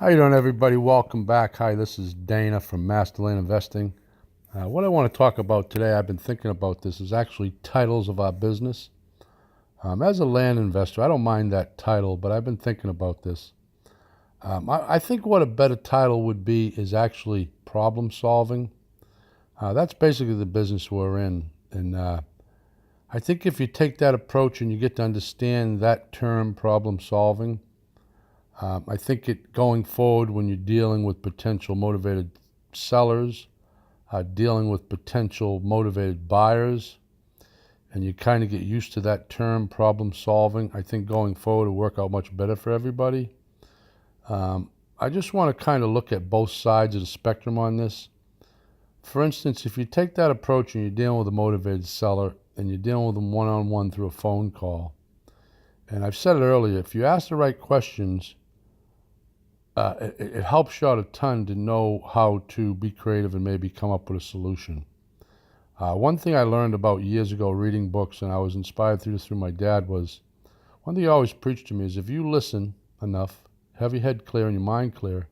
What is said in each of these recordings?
How you doing, everybody? Welcome back. Hi, this is Dana from Masterland Investing. What I want to talk about today, I've been thinking about this, is actually titles of our business. As a land investor, I don't mind that title, but I've been thinking about this. I think what a better title would be is actually problem solving. That's basically the business we're in. And I think if you take that approach and you get to understand that term, problem solving, I think going forward when you're dealing with potential motivated sellers, dealing with potential motivated buyers, and you kind of get used to that term, problem solving, I think going forward will work out much better for everybody. I just want to kind of look at both sides of the spectrum on this. For instance, if you take that approach and you're dealing with a motivated seller and you're dealing with them one-on-one through a phone call, and I've said it earlier, if you ask the right questions, it helps you out a ton to know how to be creative and maybe come up with a solution. One thing I learned about years ago reading books, and I was inspired through this through my dad, was one thing he always preached to me is if you listen enough, have your head clear and your mind clear,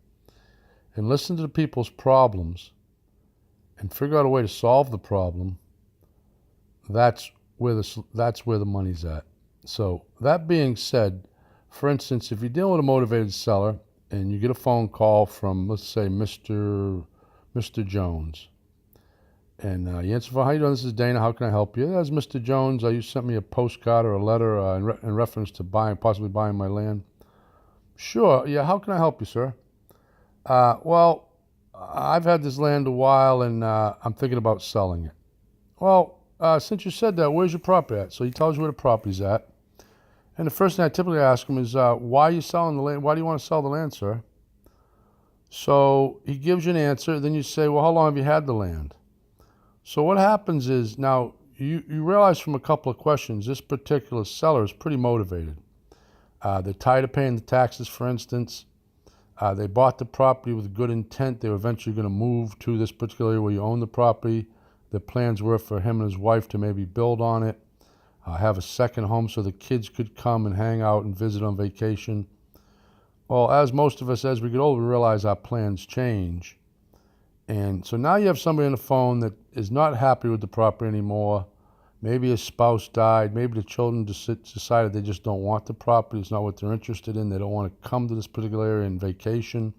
and listen to the people's problems and figure out a way to solve the problem, that's where the money's at. So that being said, for instance, if you're dealing with a motivated seller and you get a phone call from, let's say, Mr. Jones, and you answer for, how you doing? This is Dana. How can I help you? That's Mr. Jones. You sent me a postcard or a letter in reference to possibly buying my land. Sure. Yeah. How can I help you, sir? Well, I've had this land a while, and I'm thinking about selling it. Well, since you said that, where's your property at? So he tells you where the property's at. And the first thing I typically ask him is, why are you selling the land? Why do you want to sell the land, sir? So he gives you an answer. Then you say, well, how long have you had the land? So what happens is, now you realize from a couple of questions, this particular seller is pretty motivated. They're tired of paying the taxes, for instance. They bought the property with good intent. They were eventually going to move to this particular area where you own the property. The plans were for him and his wife to maybe build on it, have a second home so the kids could come and hang out and visit on vacation. Well, as most of us, as we get older, we realize our plans change. And so now you have somebody on the phone that is not happy with the property anymore. Maybe his spouse died. Maybe the children decided they just don't want the property. It's not what they're interested in. They don't want to come to this particular area in vacation.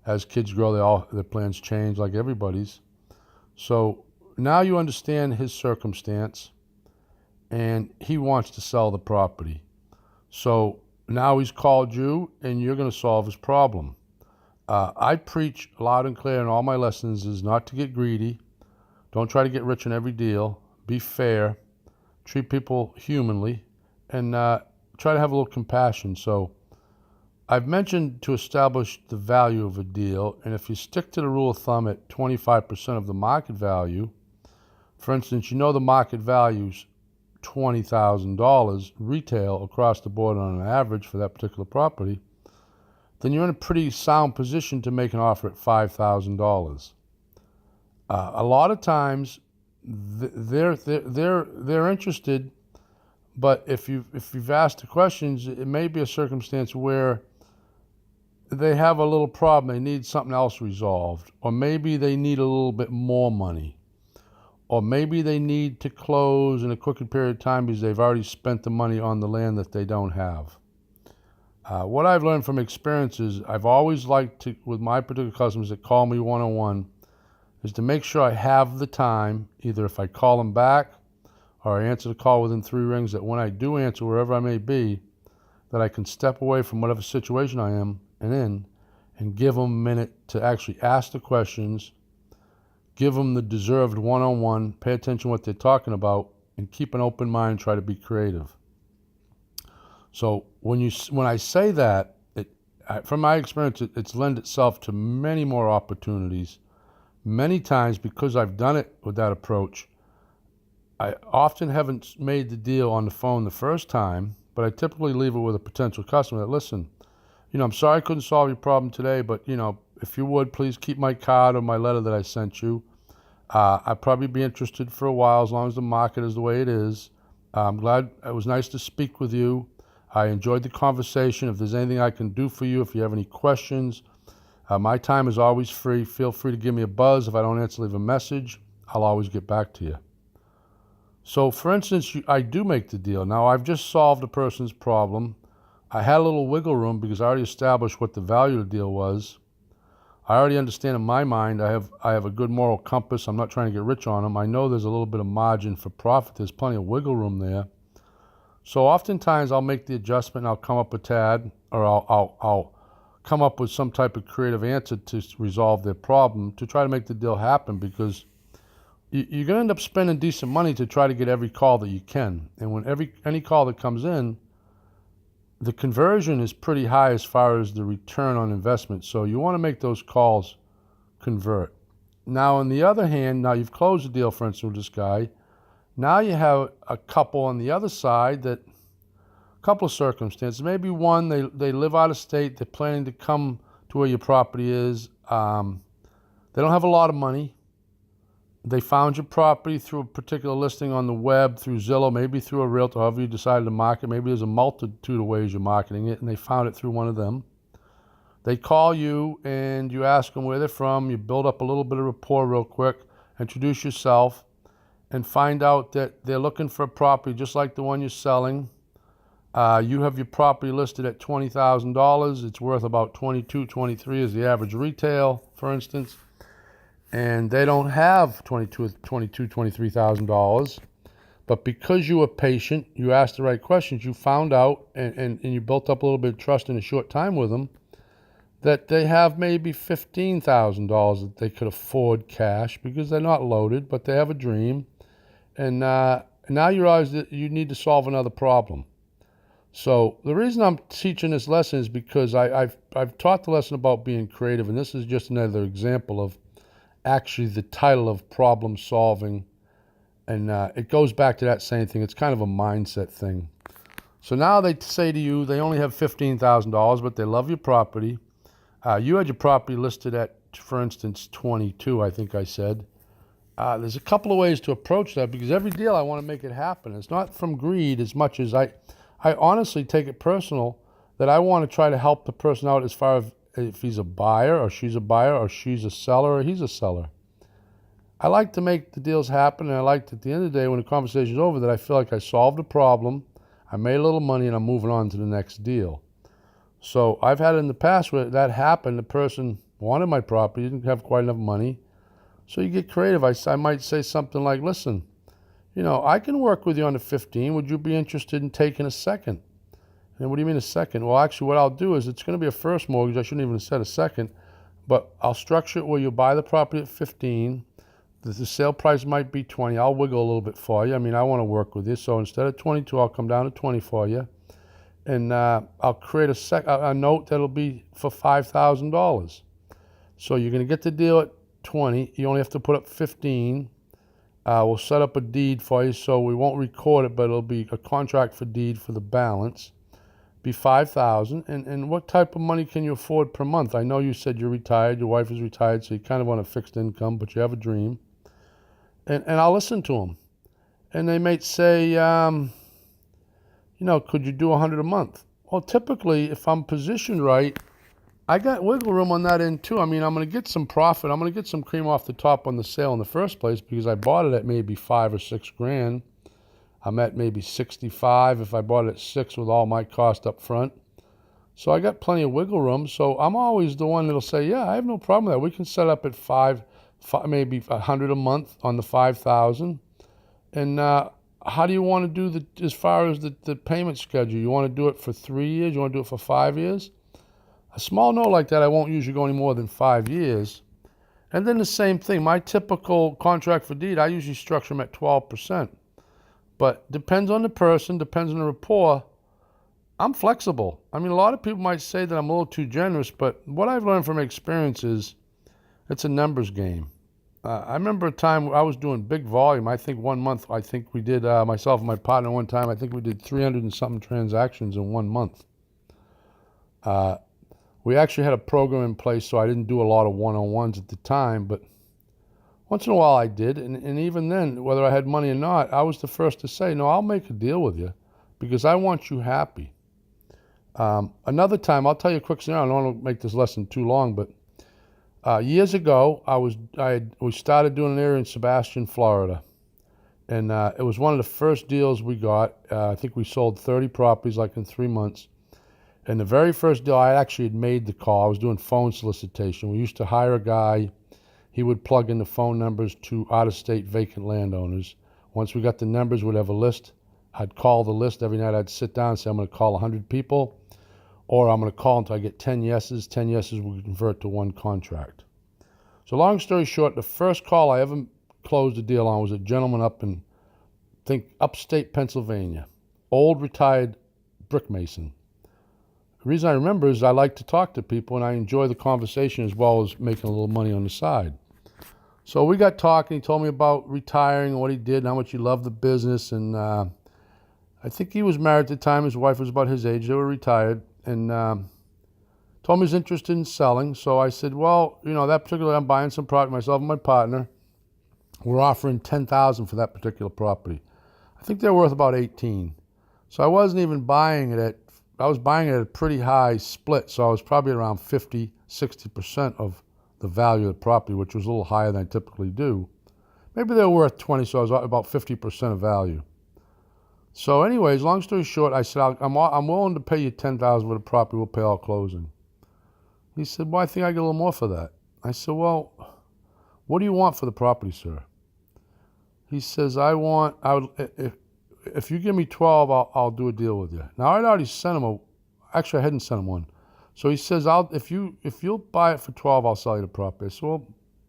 As kids grow, their plans change like everybody's. So now you understand his circumstance, and he wants to sell the property. So now he's called you, and you're going to solve his problem. I preach loud and clear in all my lessons is not to get greedy. Don't try to get rich in every deal. Be fair. Treat people humanly, and try to have a little compassion. So I've mentioned to establish the value of a deal, and if you stick to the rule of thumb at 25% of the market value, for instance, you know the market value's $20,000 retail across the board on an average for that particular property, then you're in a pretty sound position to make an offer at $5,000. A lot of times they're interested, but if you've asked the questions, it may be a circumstance where they have a little problem. They need something else resolved, or maybe they need a little bit more money, or maybe they need to close in a quicker period of time because they've already spent the money on the land that they don't have. What I've learned from experience is I've always liked to, with my particular customers that call me one-on-one, is to make sure I have the time, either if I call them back or I answer the call within 3 rings, that when I do answer, wherever I may be, that I can step away from whatever situation I am in and give them a minute to actually ask the questions, give them the deserved one-on-one, pay attention to what they're talking about, and keep an open mind and try to be creative. So when I say that, from my experience, it's lent itself to many more opportunities. Many times, because I've done it with that approach, I often haven't made the deal on the phone the first time, but I typically leave it with a potential customer that, listen, I'm sorry I couldn't solve your problem today, but, if you would, please keep my card or my letter that I sent you. I'd probably be interested for a while as long as the market is the way it is. I'm glad. It was nice to speak with you. I enjoyed the conversation. If there's anything I can do for you, if you have any questions, My time is always free. Feel free to give me a buzz. If I don't answer, leave a message. I'll always get back to you. So, for instance, I do make the deal. Now, I've just solved a person's problem. I had a little wiggle room because I already established what the value of the deal was. I already understand in my mind, I have a good moral compass. I'm not trying to get rich on them. I know there's a little bit of margin for profit. There's plenty of wiggle room there. So oftentimes I'll make the adjustment and I'll come up a tad, or I'll come up with some type of creative answer to resolve their problem to try to make the deal happen, because you're going to end up spending decent money to try to get every call that you can. And when any call that comes in, the conversion is pretty high as far as the return on investment. So you want to make those calls convert. Now, on the other hand, now you've closed the deal, for instance, with this guy. Now you have a couple on the other side a couple of circumstances. Maybe one, they live out of state. They're planning to come to where your property is. They don't have a lot of money. They found your property through a particular listing on the web, through Zillow, maybe through a realtor, however you decided to market. Maybe there's a multitude of ways you're marketing it, and they found it through one of them. They call you, and you ask them where they're from. You build up a little bit of rapport real quick, introduce yourself, and find out that they're looking for a property just like the one you're selling. You have your property listed at $20,000. It's worth about $22,000, $23,000 is the average retail, for instance. And they don't have $22,000, $23,000. But because you were patient, you asked the right questions, you found out, and you built up a little bit of trust in a short time with them, that they have maybe $15,000 that they could afford cash because they're not loaded, but they have a dream. And now you realize that you need to solve another problem. So the reason I'm teaching this lesson is because I've taught the lesson about being creative, and this is just another example of actually the title of problem solving, and it goes back to that same thing. It's kind of a mindset thing. So now they say to you they only have $15,000, but they love your property. You had your property listed at, for instance, 22, I think I said. There's a couple of ways to approach that, because every deal I want to make it happen. It's not from greed as much as I honestly take it personal that I want to try to help the person out as far as if he's a buyer or she's a buyer or she's a seller or he's a seller. I like to make the deals happen, and I like at the end of the day when the conversation's over that I feel like I solved a problem, I made a little money, and I'm moving on to the next deal. So I've had it in the past where that happened. The person wanted my property, didn't have quite enough money. So you get creative. I might say something like, listen, I can work with you on the 15. Would you be interested in taking a second? And what do you mean a second? Well, actually, what I'll do is it's going to be a first mortgage. I shouldn't even have said a second. But I'll structure it where you buy the property at 15. The sale price might be 20. I'll wiggle a little bit for you. I mean, I want to work with you. So instead of 22, I'll come down to 20 for you. And I'll create a note that'll be for $5,000. So you're going to get the deal at 20. You only have to put up 15. We'll set up a deed for you, so we won't record it, but it'll be a contract for deed for the balance. Be $5,000. And what type of money can you afford per month? I know you said you're retired, your wife is retired, so you kind of want a fixed income, but you have a dream. And I'll listen to them. And they might say, could you do 100 a month? Well, typically, if I'm positioned right, I got wiggle room on that end too. I mean, I'm going to get some profit. I'm going to get some cream off the top on the sale in the first place because I bought it at maybe $5 or $6 grand. I'm at maybe 65 if I bought it at 6 with all my cost up front. So I got plenty of wiggle room. So I'm always the one that'll say, yeah, I have no problem with that. We can set up at five maybe 100 a month on the 5,000. And how do you want to do as far as the payment schedule? You want to do it for 3 years? You want to do it for 5 years? A small note like that, I won't usually go any more than 5 years. And then the same thing, my typical contract for deed, I usually structure them at 12%. But depends on the person, depends on the rapport. I'm flexible. I mean, a lot of people might say that I'm a little too generous, but what I've learned from experience is it's a numbers game. I remember a time I was doing big volume. I think 1 month, we did, myself and my partner one time, I think we did 300 and something transactions in 1 month. We actually had a program in place, so I didn't do a lot of one-on-ones at the time, but once in a while I did, and even then, whether I had money or not, I was the first to say, no, I'll make a deal with you because I want you happy. Another time, I'll tell you a quick scenario. I don't want to make this lesson too long, but Years ago, we started doing an area in Sebastian, Florida, and it was one of the first deals we got. I think we sold 30 properties like in 3 months. And the very first deal, I actually had made the call. I was doing phone solicitation. We used to hire a guy. He would plug in the phone numbers to out-of-state vacant landowners. Once we got the numbers, we'd have a list. I'd call the list every night. I'd sit down and say, I'm going to call 100 people, or I'm going to call until I get 10 yeses. 10 yeses will convert to one contract. So long story short, the first call I ever closed a deal on was a gentleman up in, think, upstate Pennsylvania, old retired brick mason. The reason I remember is I like to talk to people and I enjoy the conversation as well as making a little money on the side. So we got talking. He told me about retiring and what he did and how much he loved the business. And I think he was married at the time. His wife was about his age. They were retired. And told me he was interested in selling. So I said, well, that particular, I'm buying some property, myself and my partner. We're offering $10,000 for that particular property. I think they're worth about 18. So I wasn't even buying it I was buying it at a pretty high split. So I was probably around 50, 60% of the value of the property, which was a little higher than I typically do. Maybe they were worth 20, so I was about 50% of value. So anyways, long story short, I said, I'm willing to pay you $10,000 for the property. We'll pay all closing. He said, well, I think I get a little more for that. I said, well, what do you want for the property, sir? He says, if you give me 12, I'll do a deal with you. Now, I'd already sent him actually I hadn't sent him one. So he says, if you'll buy it for 12, I'll sell you the property. I said, well,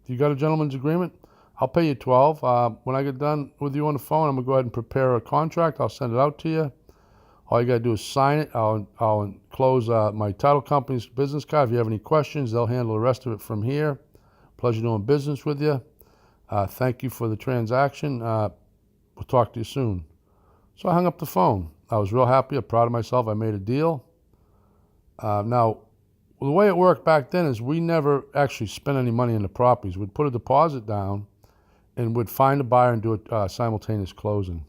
you got a gentleman's agreement? I'll pay you 12. When I get done with you on the phone, I'm gonna go ahead and prepare a contract. I'll send it out to you. All you gotta do is sign it. I'll enclose my title company's business card. If you have any questions, they'll handle the rest of it from here. Pleasure doing business with you. Thank you for the transaction. We'll talk to you soon. So I hung up the phone. I was real happy. I'm proud of myself. I made a deal. Now, the way it worked back then is we never actually spent any money in the properties. We'd put a deposit down and would find a buyer and do a simultaneous closing.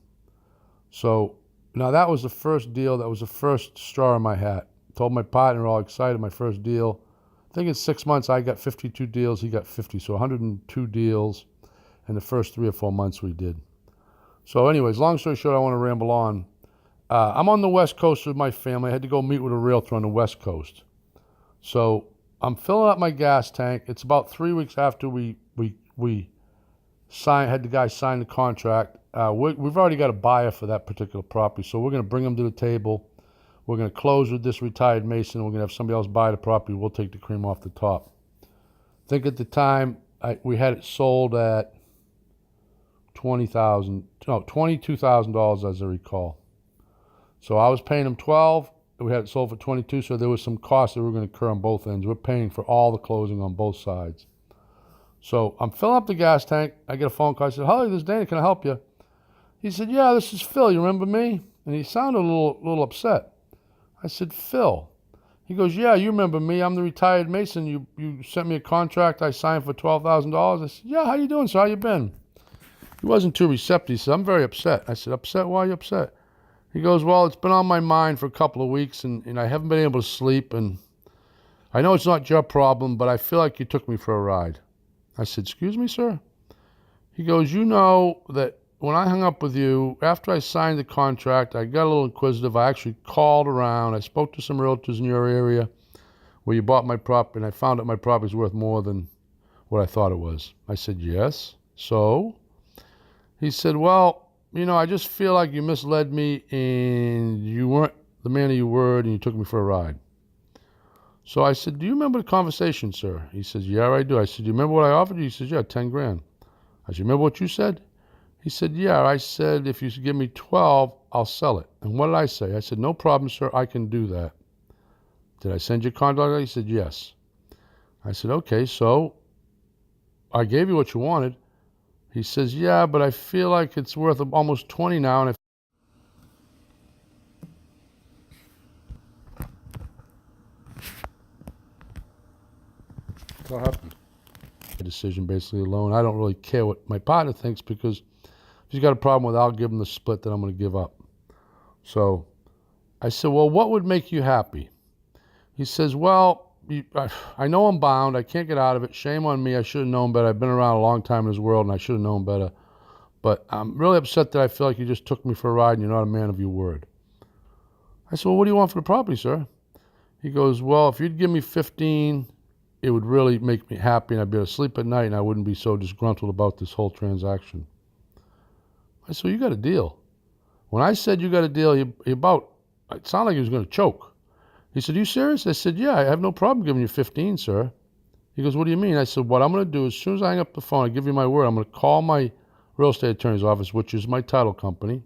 So now that was the first deal. That was the first straw in my hat. Told my partner, all excited, my first deal. I think in 6 months I got 52 deals. He got 50, so 102 deals in the first 3 or 4 months we did. So anyways, long story short, I want to ramble on. I'm on the West Coast with my family. I had to go meet with a realtor on the West Coast. So I'm filling up my gas tank. It's about 3 weeks after we had the guy sign the contract. We've already got a buyer for that particular property, so we're going to bring him to the table. We're going to close with this retired mason. We're going to have somebody else buy the property. We'll take the cream off the top. I think at the time we had it sold at $22,000 as I recall. So I was paying him 12. We had it sold for 22, so there was some costs that were going to occur on both ends. We're paying for all the closing on both sides. So I'm filling up the gas tank. I get a phone call. I said, "Hello, this is Dana. Can I help you?" He said, "Yeah, this is Phil. You remember me?" And he sounded a little upset. I said, "Phil." He goes, "Yeah, you remember me. I'm the retired mason. You sent me a contract I signed for $12,000. I said, "Yeah, how you doing, sir? How you been?" He wasn't too receptive. He said, "I'm very upset." I said, "Upset? Why are you upset?" He goes, "Well, it's been on my mind for a couple of weeks, and I haven't been able to sleep, and I know it's not your problem, but I feel like you took me for a ride." I said, "Excuse me, sir?" He goes, "You know that when I hung up with you, after I signed the contract, I got a little inquisitive. I actually called around. I spoke to some realtors in your area where you bought my property, and I found that my property is worth more than what I thought it was." I said, "Yes, so?" He said, "Well, I just feel like you misled me and you weren't the man of your word and you took me for a ride." So I said, "Do you remember the conversation, sir?" He says, "Yeah, I do." I said, "Do you remember what I offered you?" He says, "Yeah, 10 grand. I said, "Remember what you said?" He said, "Yeah, I said, if you give me 12, I'll sell it." And what did I say? I said, "No problem, sir. I can do that." "Did I send you a contract?" He said, "Yes." I said, "Okay, so I gave you what you wanted." He says, "Yeah, but I feel like it's worth almost 20 now." And what happened? A decision basically alone. I don't really care what my partner thinks, because if he's got a problem with it, I'll give him the split that I'm going to give up. So I said, "Well, what would make you happy?" He says, "Well, I know I'm bound. I can't get out of it. Shame on me. I should have known better. I've been around a long time in this world, and I should have known better. But I'm really upset that I feel like you just took me for a ride and you're not a man of your word. I said, well, what do you want for the property, sir? He goes, well, if you'd give me 15, it would really make me happy and I'd be able to sleep at night and I wouldn't be so disgruntled about this whole transaction. I said, well, you got a deal. When I said you got a deal, it sounded like he was going to choke. He said, are you serious? I said, yeah, I have no problem giving you 15, sir. He goes, what do you mean? I said, what I'm going to do, as soon as I hang up the phone, I give you my word, I'm going to call my real estate attorney's office, which is my title company.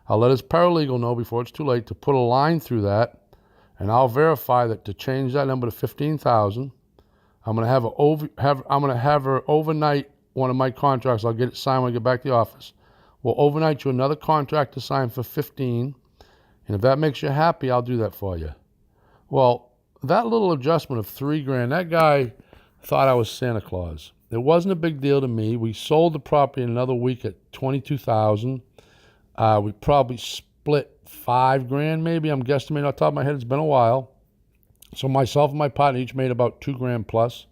I'll let his paralegal know before it's too late to put a line through that, and I'll verify that to change that number to 15,000. I'm going to have her overnight one of my contracts. I'll get it signed when I get back to the office. We'll overnight you another contract to sign for 15, and if that makes you happy, I'll do that for you. Well, that little adjustment of $3,000, that guy thought I was Santa Claus. It wasn't a big deal to me. We sold the property in another week at $22,000. We probably split $5,000, maybe. I'm guesstimating off the top of my head. It's been a while. So myself and my partner each made about $2,000 plus.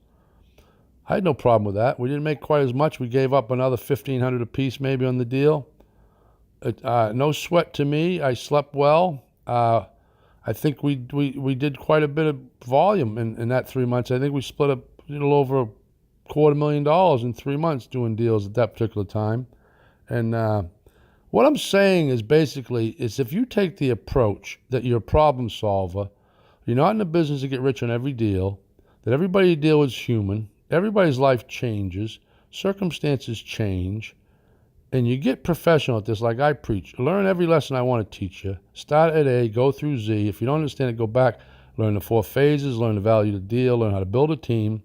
I had no problem with that. We didn't make quite as much. We gave up another $1,500 a piece maybe on the deal. No sweat to me. I slept well. I think we did quite a bit of volume in that 3 months. I think we split up a little over $250,000 in 3 months doing deals at that particular time. And what I'm saying is basically is if you take the approach that you're a problem solver, you're not in the business to get rich on every deal, that everybody you deal with is human, everybody's life changes, circumstances change, and you get professional at this like I preach. Learn every lesson I want to teach you. Start at A, go through Z. If you don't understand it, go back. Learn the 4 phases, learn the value of the deal, learn how to build a team.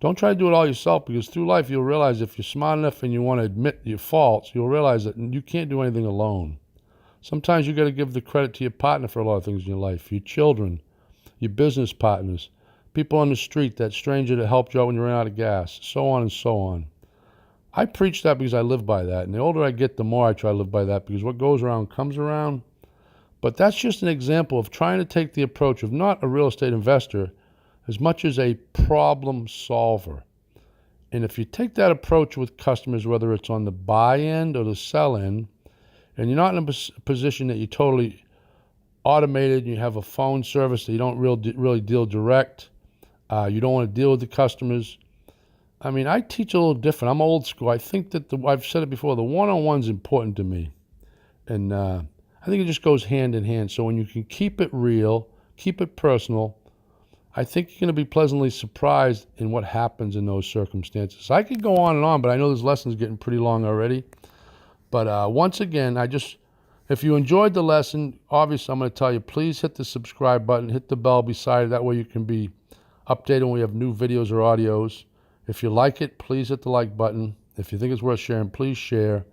Don't try to do it all yourself, because through life you'll realize if you're smart enough and you want to admit your faults, you'll realize that you can't do anything alone. Sometimes you got to give the credit to your partner for a lot of things in your life, your children, your business partners, people on the street, that stranger that helped you out when you ran out of gas, so on and so on. I preach that because I live by that, and the older I get, the more I try to live by that, because what goes around comes around. But that's just an example of trying to take the approach of not a real estate investor as much as a problem solver. And if you take that approach with customers, whether it's on the buy end or the sell end, and you're not in a position that you're totally automated, you have a phone service that you don't really deal direct, you don't want to deal with the customers. I mean, I teach a little different. I'm old school. I think that I've said it before, the one-on-one's important to me. And I think it just goes hand in hand. So when you can keep it real, keep it personal, I think you're going to be pleasantly surprised in what happens in those circumstances. I could go on and on, but I know this lesson's getting pretty long already. But once again, if you enjoyed the lesson, obviously I'm going to tell you, please hit the subscribe button, hit the bell beside it. That way you can be updated when we have new videos or audios. If you like it, please hit the like button. If you think it's worth sharing, please share.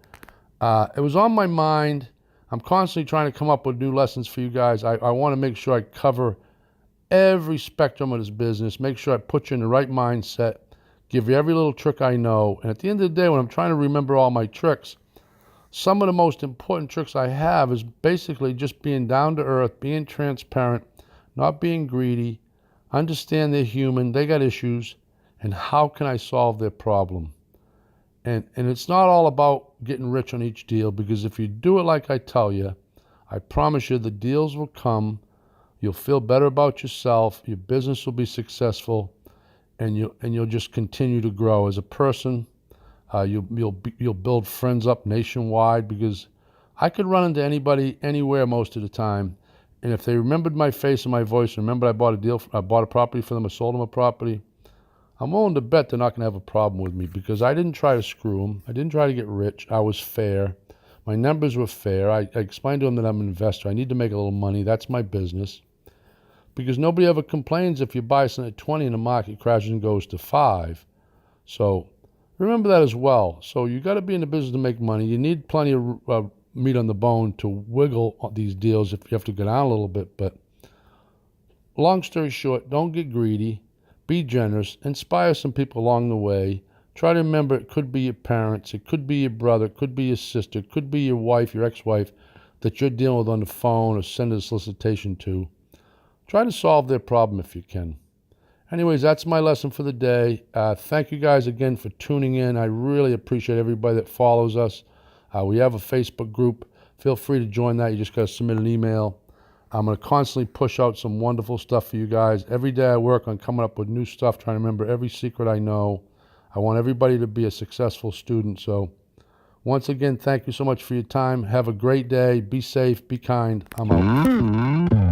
It was on my mind. I'm constantly trying to come up with new lessons for you guys. I want to make sure I cover every spectrum of this business, make sure I put you in the right mindset, give you every little trick I know. And at the end of the day, when I'm trying to remember all my tricks, some of the most important tricks I have is basically just being down to earth, being transparent, not being greedy, understand they're human, they got issues, and how can I solve their problem? And it's not all about getting rich on each deal, because if you do it like I tell you, I promise you the deals will come, you'll feel better about yourself, your business will be successful, and you'll just continue to grow as a person. You'll build friends up nationwide, because I could run into anybody anywhere most of the time, and if they remembered my face and my voice, remembered I bought a property for them, I sold them a property, I'm willing to bet they're not going to have a problem with me, because I didn't try to screw them. I didn't try to get rich. I was fair. My numbers were fair. I explained to them that I'm an investor. I need to make a little money. That's my business. Because nobody ever complains if you buy something at 20 and the market crashes and goes to 5. So remember that as well. So you got to be in the business to make money. You need plenty of meat on the bone to wiggle these deals if you have to go down a little bit. But long story short, don't get greedy. Be generous, inspire some people along the way. Try to remember it could be your parents, it could be your brother, it could be your sister, it could be your wife, your ex-wife that you're dealing with on the phone or send a solicitation to. Try to solve their problem if you can. Anyways, that's my lesson for the day. Thank you guys again for tuning in. I really appreciate everybody that follows us. We have a Facebook group. Feel free to join that. You just got to submit an email. I'm going to constantly push out some wonderful stuff for you guys. Every day I work on coming up with new stuff, trying to remember every secret I know. I want everybody to be a successful student. So once again, thank you so much for your time. Have a great day. Be safe. Be kind. I'm out.